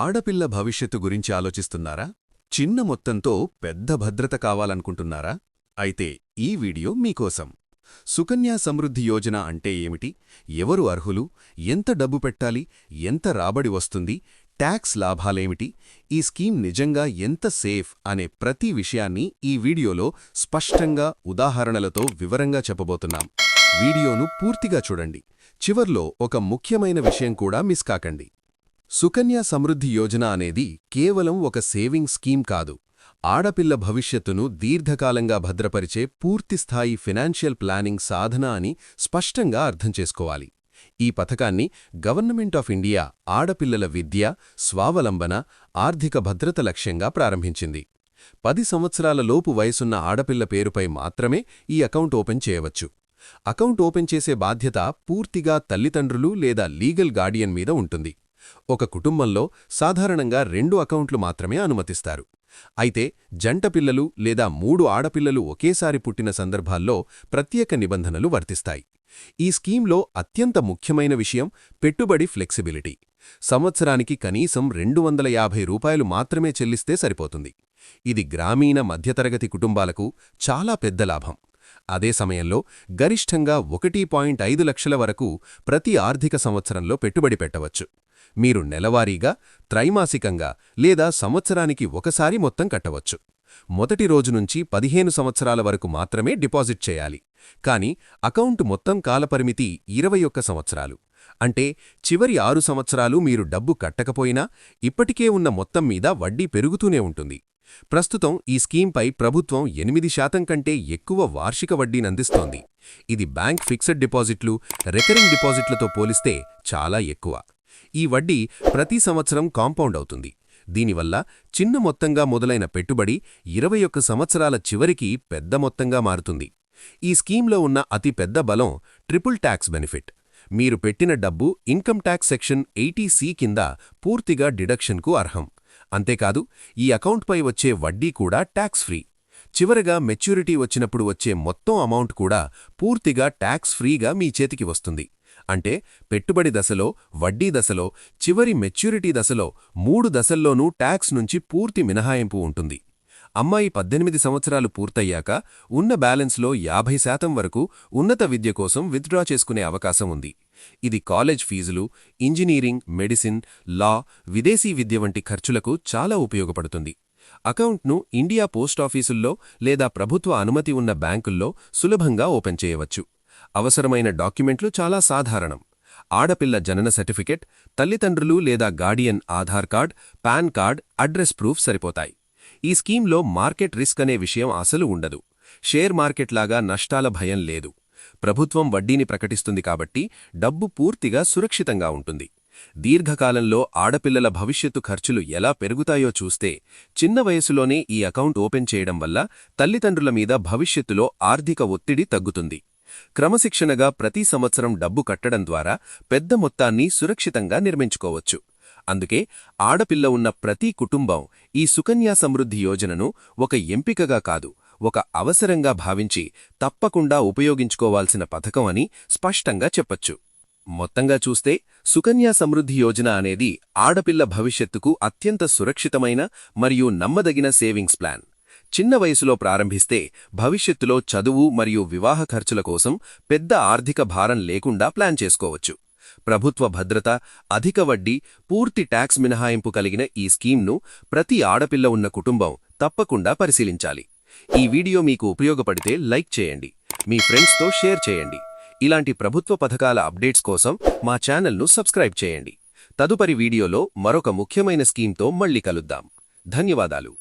ఆడపిల్ల భవిష్యత్తు గురించి ఆలోచిస్తున్నారా? చిన్న మొత్తంతో పెద్ద భద్రత కావాలనుకుంటున్నారా? అయితే ఈ వీడియో మీకోసం. సుకన్యా సమృద్ధి యోజన అంటే ఏమిటి? ఎవరు అర్హులు? ఎంత డబ్బు పెట్టాలి? ఎంత రాబడి వస్తుంది? ట్యాక్స్ లాభాలేమిటి? ఈ స్కీమ్ నిజంగా ఎంత సేఫ్ అనే ప్రతి విషయాన్ని ఈ వీడియోలో స్పష్టంగా ఉదాహరణలతో వివరంగా చెప్పబోతున్నాం. వీడియోను పూర్తిగా చూడండి. చివర్లో ఒక ముఖ్యమైన విషయం కూడా మిస్ కాకండి. సుకన్యా సమృద్ధి యోజన అనేది కేవలం ఒక సేవింగ్ స్కీమ్ కాదు. ఆడపిల్ల భవిష్యత్తును దీర్ఘకాలంగా భద్రపరిచే పూర్తిస్థాయి ఫినాన్షియల్ ప్లానింగ్ సాధన అని స్పష్టంగా అర్థం చేసుకోవాలి. ఈ పథకాన్ని గవర్నమెంట్ ఆఫ్ ఇండియా ఆడపిల్లల విద్య, స్వావలంబన, ఆర్థిక భద్రత లక్ష్యంగా ప్రారంభించింది. 10 సంవత్సరాల లోపు వయసున్న ఆడపిల్ల పేరుపై మాత్రమే ఈ అకౌంట్ ఓపెన్ చేయవచ్చు. అకౌంట్ ఓపెన్ చేసే బాధ్యత పూర్తిగా తల్లిదండ్రులు లేదా లీగల్ గార్డియన్ మీద ఉంటుంది. ఒక కుటుంబంలో సాధారణంగా 2 అకౌంట్లు మాత్రమే అనుమతిస్తారు. అయితే జంట పిల్లలు లేదా 3 ఆడపిల్లలు ఒకేసారి పుట్టిన సందర్భాల్లో ప్రత్యేక నిబంధనలు వర్తిస్తాయి. ఈ స్కీమ్లో అత్యంత ముఖ్యమైన విషయం పెట్టుబడి ఫ్లెక్సిబిలిటీ. సంవత్సరానికి కనీసం ₹250 మాత్రమే చెల్లిస్తే సరిపోతుంది. ఇది గ్రామీణ మధ్యతరగతి కుటుంబాలకు చాలా పెద్ద లాభం. అదే సమయంలో గరిష్ఠంగా 1.5 లక్షల వరకు ప్రతి ఆర్థిక సంవత్సరంలో పెట్టుబడి పెట్టవచ్చు. మీరు నెలవారీగా, త్రైమాసికంగా లేదా సంవత్సరానికి ఒకసారి మొత్తం కట్టవచ్చు. మొదటి రోజు నుంచి 15 సంవత్సరాల వరకు మాత్రమే డిపాజిట్ చేయాలి. కానీ అకౌంట్ మొత్తం కాలపరిమితి 21 సంవత్సరాలు. అంటే చివరి 6 సంవత్సరాలు మీరు డబ్బు కట్టకపోయినా ఇప్పటికే ఉన్న మొత్తం మీద వడ్డీ పెరుగుతూనే ఉంటుంది. ప్రస్తుతం ఈ స్కీంపై ప్రభుత్వం 8% కంటే ఎక్కువ వార్షిక వడ్డీనందిస్తోంది. ఇది బ్యాంక్ ఫిక్స్డ్ డిపాజిట్లు, రికరింగ్ డిపాజిట్లతో పోలిస్తే చాలా ఎక్కువ. ఈ వడ్డీ ప్రతి సంవత్సరం కాంపౌండ్ అవుతుంది. దీనివల్ల చిన్న మొత్తంగా మొదలైన పెట్టుబడి 21 సంవత్సరాల చివరికి పెద్ద మొత్తంగా మారుతుంది. ఈ స్కీంలో ఉన్న అతి పెద్ద బలం ట్రిపుల్ ట్యాక్స్ బెనిఫిట్. మీరు పెట్టిన డబ్బు ఇన్కమ్ ట్యాక్స్ సెక్షన్ 80C కింద పూర్తిగా డిడక్షన్కు అర్హం. అంతేకాదు, ఈ అకౌంట్పై వచ్చే వడ్డీ కూడా ట్యాక్స్ ఫ్రీ. చివరగా మెచ్యూరిటీ వచ్చినప్పుడు వచ్చే మొత్తం అమౌంట్ కూడా పూర్తిగా ట్యాక్స్ ఫ్రీగా మీ చేతికి వస్తుంది. అంటే పెట్టుబడి దశలో, వడ్డీ దశలో, చివరి మెచ్యూరిటీ దశలో 3 దశల్లోనూ ట్యాక్స్ నుంచి పూర్తి మినహాయింపు ఉంటుంది. అమ్మాయి 18 సంవత్సరాలు పూర్తయ్యాక ఉన్న బ్యాలెన్స్లో 50% వరకు ఉన్నత విద్య కోసం విత్డ్రా చేసుకునే అవకాశం ఉంది. ఇది కాలేజ్ ఫీజులు, ఇంజనీరింగ్, మెడిసిన్, లా, విదేశీ విద్య వంటి ఖర్చులకు చాలా ఉపయోగపడుతుంది. అకౌంట్ను ఇండియా పోస్టాఫీసుల్లో లేదా ప్రభుత్వ అనుమతి ఉన్న బ్యాంకుల్లో సులభంగా ఓపెన్ చేయవచ్చు. అవసరమైన డాక్యుమెంట్లు చాలా సాధారణం. ఆడపిల్ల జనన సర్టిఫికెట్, తల్లిదండ్రులు లేదా Guardian Aadhaar card, pan card, address proof సరిపోతాయి. ఈ స్కీంలో మార్కెట్ రిస్క్ అనే విషయం అసలు ఉండదు. షేర్ మార్కెట్లాగా నష్టాల భయం లేదు. ప్రభుత్వం వడ్డీని ప్రకటిస్తుంది కాబట్టి డబ్బు పూర్తిగా సురక్షితంగా ఉంటుంది. దీర్ఘకాలంలో ఆడపిల్లల భవిష్యత్తు ఖర్చులు ఎలా పెరుగుతాయో చూస్తే, చిన్న వయసులోనే ఈ అకౌంట్ ఓపెన్ చేయడం వల్ల తల్లిదండ్రుల మీద భవిష్యత్తులో ఆర్థిక ఒత్తిడి తగ్గుతుంది. క్రమశిక్షణగా ప్రతి సంవత్సరం డబ్బు కట్టడం ద్వారా పెద్ద మొత్తాన్ని సురక్షితంగా నిర్మించుకోవచ్చు. అందుకే ఆడపిల్ల ఉన్న ప్రతి కుటుంబం ఈ సుకన్యా సమృద్ధి యోజనను ఒక ఎంపికగా కాదు, ఒక అవసరంగా భావించి తప్పకుండా ఉపయోగించుకోవాల్సిన పథకం అని స్పష్టంగా చెప్పొచ్చు. మొత్తంగా చూస్తే సుకన్యా సమృద్ధి యోజన అనేది ఆడపిల్ల భవిష్యత్తుకు అత్యంత సురక్షితమైన మరియు నమ్మదగిన సేవింగ్స్ ప్లాన్. చిన్న వయసులో ప్రారంభిస్తే భవిష్యత్తులో చదువు మరియు వివాహ ఖర్చుల కోసం పెద్ద ఆర్థిక భారం లేకుండా ప్లాన్ చేసుకోవచ్చు. ప్రభుత్వ భద్రత, అధిక వడ్డీ, పూర్తి ట్యాక్స్ మినహాయింపు కలిగిన ఈ స్కీమ్ను ప్రతి ఆడపిల్ల ఉన్న కుటుంబం తప్పకుండా పరిశీలించాలి. ఈ వీడియో మీకు ఉపయోగపడితే లైక్ చేయండి, మీ ఫ్రెండ్స్తో షేర్ చేయండి. ఇలాంటి ప్రభుత్వ పథకాల అప్డేట్స్ కోసం మా ఛానల్ను సబ్స్క్రైబ్ చేయండి. తదుపరి వీడియోలో మరొక ముఖ్యమైన స్కీమ్తో మళ్ళీ కలుద్దాం. ధన్యవాదాలు.